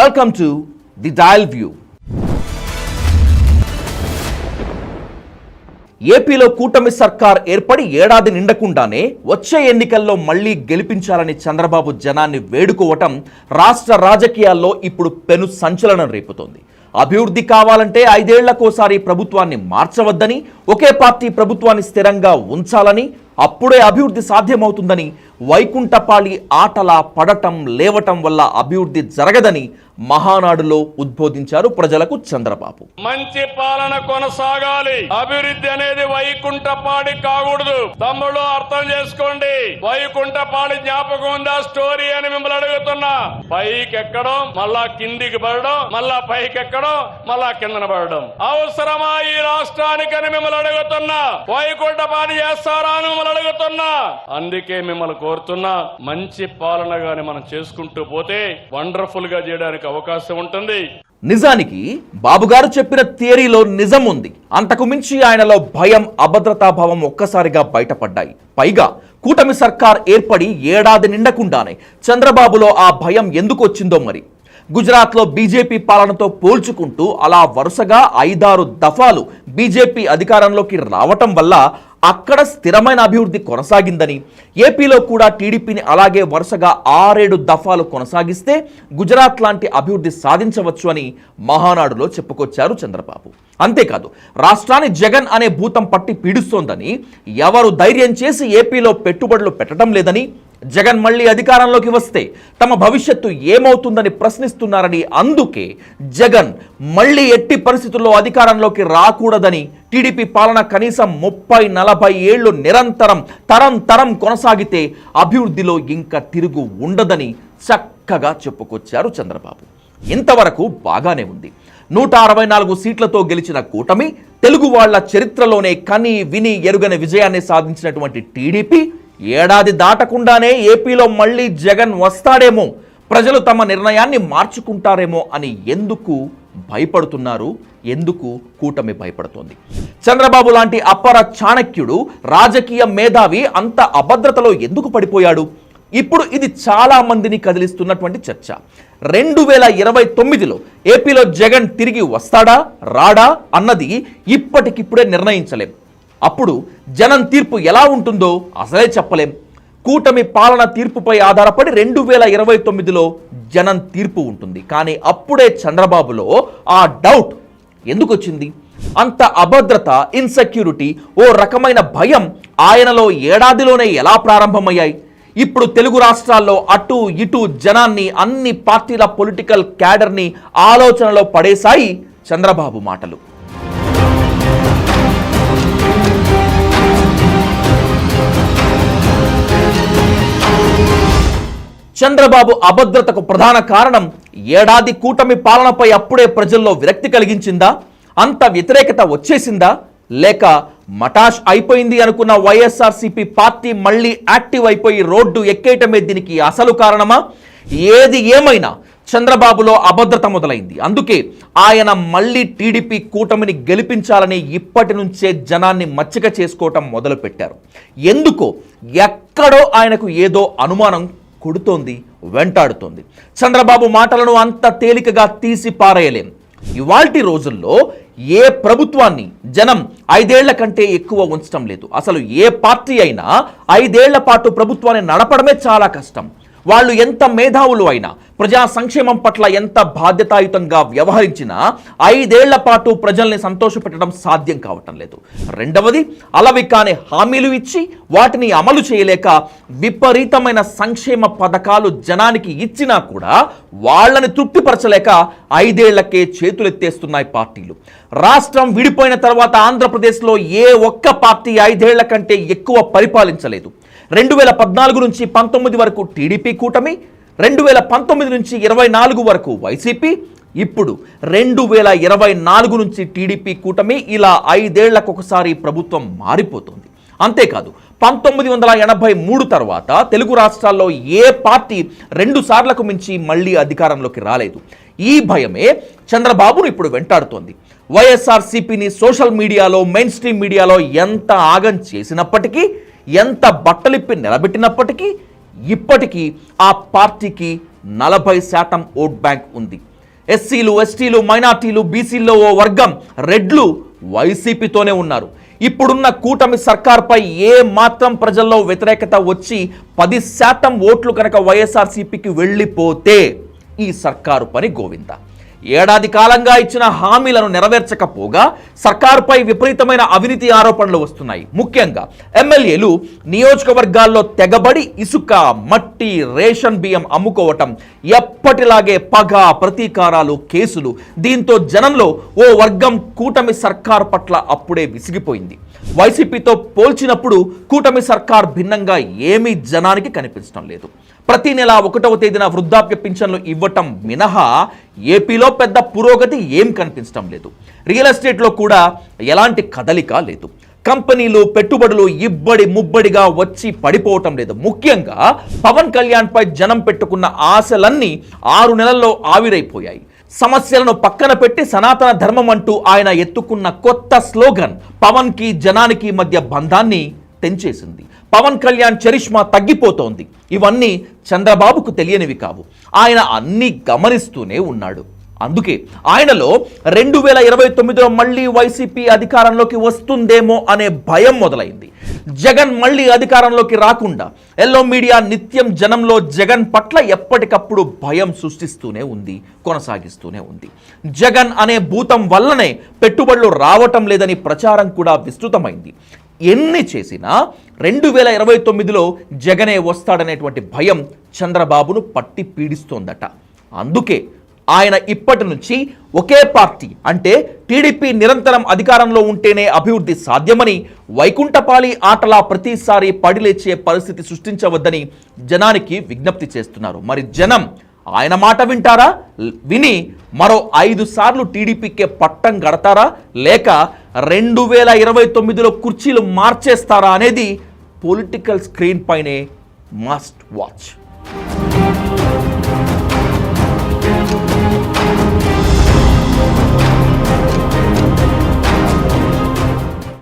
Welcome to the dial view. ఏపీలో కూటమి సర్కార్ ఏర్పడి ఏడాది నిండకుండానే వచ్చే ఎన్నికల్లో మళ్లీ గెలిపించాలని చంద్రబాబు జనాన్ని వేడుకోవటం రాష్ట్ర రాజకీయాల్లో ఇప్పుడు పెను సంచలనం రేపుతోంది. అభివృద్ధి కావాలంటే 5 ఏళ్లకోసారి ప్రభుత్వాన్ని మార్చవద్దని, ఒకే పార్టీ ప్రభుత్వాన్ని స్థిరంగా ఉంచాలని, అప్పుడే అభివృద్ధి సాధ్యమవుతుందని, వైకుంఠపాళి ఆటలా పడటం లేవటం వల్ల అభివృద్ధి జరగదని మహానాడులో ఉద్బోధించారు ప్రజలకు చంద్రబాబు. మంచి పాలన కొనసాగాలి, అభివృద్ధి అనేది వైకుంఠపాళి కాకూడదు. తమ్ముళ్ళు అర్థం చేసుకోండి, వైకుంఠపాళి జ్ఞాపకం ఉందా స్టోరీ అని మిమ్మల్ని అడుగుతున్నా. పైకి ఎక్కడం, మళ్ళా కిందికి పడడం, మళ్ళా పైకి ఎక్కడం, మళ్ళా కిందన పడడం అవసరమా ఈ రాష్ట్రానికని మిమ్మల్ని అడుగుతున్నా. వైకుంఠపాళి చేస్తారా అని మిమ్మల్ని అడుగుతున్నా. అందుకే మిమ్మల్ని కోరుతున్నా, మంచి పాలనగాని మనం చేసుకుంటూ పోతే వండర్ఫుల్ గా చేయడానికి అవకాశం ఉంటుంది. నిజానికి బాబుగారు చెప్పిన థియరీలో నిజం ఉంది. అంతకు మించి ఆయనలో భయం, అభద్రతాభావం ఒక్కసారిగా బయటపడ్డాయి. పైగా కూటమి సర్కార్ ఏర్పడి ఏడాది నిండకుండానే చంద్రబాబులో ఆ భయం ఎందుకు వచ్చిందో మరి. గుజరాత్లో బీజేపీ పాలనతో పోల్చుకుంటూ అలా వరుసగా 5-6 దఫాలు బీజేపీ అధికారంలోకి రావటం వల్ల అక్కడ స్థిరమైన అభివృద్ధి కొనసాగిందని, ఏపీలో కూడా టీడీపీని అలాగే వరుసగా 6-7 దఫాలు కొనసాగిస్తే గుజరాత్ లాంటి అభివృద్ధి సాధించవచ్చు అని మహానాడులో చెప్పుకొచ్చారు చంద్రబాబు. అంతేకాదు, రాష్ట్రాన్ని జగన్ అనే భూతం పట్టి పీడిస్తోందని, ఎవరు ధైర్యం చేసి ఏపీలో పెట్టుబడులు పెట్టడం లేదని, జగన్ మళ్ళీ అధికారంలోకి వస్తే తమ భవిష్యత్తు ఏమవుతుందని ప్రశ్నిస్తున్నారని, అందుకే జగన్ మళ్ళీ ఎట్టి పరిస్థితుల్లో అధికారంలోకి రాకూడదని, టీడీపీ పాలన కనీసం 30-40 ఏళ్లు నిరంతరం తరం కొనసాగితే అభివృద్ధిలో ఇంకా తిరుగు ఉండదని చక్కగా చెప్పుకొచ్చారు చంద్రబాబు. ఇంతవరకు బాగానే ఉంది. 164 సీట్లతో గెలిచిన కూటమి, తెలుగు వాళ్ల చరిత్రలోనే కని విని ఎరుగని విజయాన్ని సాధించినటువంటి టీడీపీ ఏడాది దాటకుండానే ఏపీలో మళ్ళీ జగన్ వస్తాడేమో, ప్రజలు తమ నిర్ణయాన్ని మార్చుకుంటారేమో అని ఎందుకు భయపడుతున్నారు? ఎందుకు కూటమి భయపడుతోంది? చంద్రబాబు లాంటి అపర చాణక్యుడు, రాజకీయ మేధావి అంత అభద్రతలో ఎందుకు పడిపోయాడు? ఇప్పుడు ఇది చాలా మందిని కదిలిస్తున్నటువంటి చర్చ. 2029లో ఏపీలో జగన్ తిరిగి వస్తాడా రాడా అన్నది ఇప్పటికిప్పుడే నిర్ణయించలేం. అప్పుడు జనం తీర్పు ఎలా ఉంటుందో అసలే చెప్పలేం. కూటమి పాలన తీర్పుపై ఆధారపడి 2029లో జనం తీర్పు ఉంటుంది. కానీ అప్పుడే చంద్రబాబులో ఆ డౌట్ ఎందుకు వచ్చింది? అంత అభద్రత, ఇన్సెక్యూరిటీ, ఓ రకమైన భయం ఆయనలో ఏడాదిలోనే ఎలా ప్రారంభమయ్యాయి? ఇప్పుడు తెలుగు రాష్ట్రాల్లో అటు ఇటు జనాన్ని, అన్ని పార్టీల పొలిటికల్ క్యాడర్ని ఆలోచనలో పడేశాయి చంద్రబాబు మాటలు. చంద్రబాబు అభద్రతకు ప్రధాన కారణం ఏడాది కూటమి పాలనపై అప్పుడే ప్రజల్లో విరక్తి కలిగించిందా? అంత వ్యతిరేకత వచ్చేసిందా? లేక మటాష్ అయిపోయింది అనుకున్న వైఎస్ఆర్సీపీ పార్టీ మళ్ళీ యాక్టివ్ అయిపోయి రోడ్డు ఎక్కేయటమే దీనికి అసలు కారణమా? ఏది ఏమైనా చంద్రబాబులో అభద్రత మొదలైంది. అందుకే ఆయన మళ్ళీ టీడీపీ కూటమిని గెలిపించాలని ఇప్పటి నుంచే జనాన్ని మచ్చిక చేసుకోవటం మొదలుపెట్టారు. ఎందుకో ఎక్కడో ఆయనకు ఏదో అనుమానం కొడుతోంది, వెంటాడుతోంది. చంద్రబాబు మాటలను అంత తేలికగా తీసి పారేయలేం. ఇవాల్టి రోజుల్లో ఏ ప్రభుత్వాన్ని జనం 5 ఏళ్ల కంటే ఎక్కువ ఉంచడం లేదు. అసలు ఏ పార్టీ అయినా 5 ఏళ్ల పాటు ప్రభుత్వాన్ని నడపడమే చాలా కష్టం. వాళ్ళు ఎంత మేధావులు అయినా, ప్రజా సంక్షేమం పట్ల ఎంత బాధ్యతాయుతంగా వ్యవహరించినా 5 ఏళ్ల పాటు ప్రజల్ని సంతోషపెట్టడం సాధ్యం కావటం లేదు. రెండవది, అలవి కాని హామీలు ఇచ్చి వాటిని అమలు చేయలేక విపరీతమైన సంక్షేమ పథకాలు జనానికి ఇచ్చినా కూడా వాళ్ళని తృప్తిపరచలేక 5 ఏళ్లకే చేతులెత్తేస్తున్నాయి పార్టీలు. రాష్ట్రం విడిపోయిన తర్వాత ఆంధ్రప్రదేశ్లో ఏ ఒక్క పార్టీ 5 ఏళ్ల కంటే ఎక్కువ పరిపాలించలేదు. 2014 నుంచి 19 వరకు టీడీపీ కూటమి, 2019 నుంచి 24 వరకు వైసీపీ, ఇప్పుడు 2024 నుంచి టీడీపీ కూటమి. ఇలా 5 ఏళ్లకొకసారి ప్రభుత్వం మారిపోతుంది. అంతేకాదు, 1983 తర్వాత తెలుగు రాష్ట్రాల్లో ఏ పార్టీ 2 సార్లకు మించి మళ్ళీ అధికారంలోకి రాలేదు. ఈ భయమే చంద్రబాబును ఇప్పుడు వెంటాడుతోంది. వైఎస్ఆర్సీపీని సోషల్ మీడియాలో, మెయిన్ స్ట్రీమ్ మీడియాలో ఎంత ఆగం చేసినప్పటికీ, ఎంత బట్టలిప్పి నిలబెట్టినప్పటికీ ఇప్పటికీ ఆ పార్టీకి 40% ఓట్ బ్యాంక్ ఉంది. ఎస్సీలు, ఎస్టీలు, మైనార్టీలు, బీసీల్లో ఓ వర్గం రెడ్లు వైసీపీతోనే ఉన్నారు. ఇప్పుడున్న కూటమి సర్కార్పై ఏ మాత్రం ప్రజల్లో వ్యతిరేకత వచ్చి 10% ఓట్లు కనుక వైఎస్ఆర్సీపీకి వెళ్ళిపోతే ఈ సర్కారు పని గోవింద. ఏడాది కాలంగా ఇచ్చిన హామీలను నెరవేర్చకపోగా సర్కారుపై విపరీతమైన అవినీతి ఆరోపణలు వస్తున్నాయి. ముఖ్యంగా ఎమ్మెల్యేలు నియోజకవర్గాల్లో తెగబడి ఇసుక, మట్టి, రేషన్ బియ్యం అమ్ముకోవటం, ఎప్పటిలాగే పగ, ప్రతీకారాలు, కేసులు. దీంతో జనంలో ఓ వర్గం కూటమి సర్కార్ పట్ల అప్పుడే విసిగిపోయింది. వైసీపీతో పోల్చినప్పుడు కూటమి సర్కార్ భిన్నంగా ఏమీ జనానికి కనిపించడం లేదు. ప్రతి నెల 1వ తేదీన వృద్ధాప్య పింఛన్లు ఇవ్వటం మినహా ఏపీలో పెద్ద పురోగతి ఏం కనిపించడం లేదు. రియల్ ఎస్టేట్లో కూడా ఎలాంటి కదలిక లేదు. కంపెనీలు, పెట్టుబడులు ఇబ్బడి ముబ్బడిగా వచ్చి పడిపోవటం లేదు. ముఖ్యంగా పవన్ కళ్యాణ్ పై జనం పెట్టుకున్న ఆశలన్నీ 6 నెలల్లో ఆవిరైపోయాయి. సమస్యలను పక్కన పెట్టి సనాతన ధర్మం అంటూ ఆయన ఎత్తుకున్న కొత్త స్లోగన్ పవన్ కి జనానికి మధ్య బంధాన్ని తెంచేసింది. పవన్ కళ్యాణ్ చరిష్మా తగ్గిపోతోంది. ఇవన్నీ చంద్రబాబుకు తెలియనివి కావు. ఆయన అన్నీ గమనిస్తూనే ఉన్నాడు. అందుకే ఆయనలో 2029లో మళ్ళీ వైసీపీ అధికారంలోకి వస్తుందేమో అనే భయం మొదలైంది. జగన్ మళ్ళీ అధికారంలోకి రాకుండా ఎల్లో మీడియా నిత్యం జనంలో జగన్ పట్ల ఎప్పటికప్పుడు భయం సృష్టిస్తూనే ఉంది, కొనసాగిస్తూనే ఉంది. జగన్ అనే భూతం వల్లనే పెట్టుబడులు రావటం లేదని ప్రచారం కూడా విస్తృతమైంది. ఎన్ని చేసినా 2029లో జగనే వస్తాడనేటువంటి భయం చంద్రబాబును పట్టి పీడిస్తోందట. అందుకే ఆయన ఇప్పటి నుంచి ఒకే పార్టీ అంటే టీడీపీ నిరంతరం అధికారంలో ఉంటేనే అభివృద్ధి సాధ్యమని, వైకుంఠపాళి ఆటలా ప్రతిసారి పడిలేచే పరిస్థితి సృష్టించవద్దని జనానికి విజ్ఞప్తి చేస్తున్నారు. మరి జనం ఆయన మాట వింటారా? విని మరో 5 సార్లు టీడీపీకే పట్టం కడతారా? లేక 2029లో కుర్చీలు మార్చేస్తారా అనేది పొలిటికల్ స్క్రీన్ పైనే మస్ట్ వాచ్.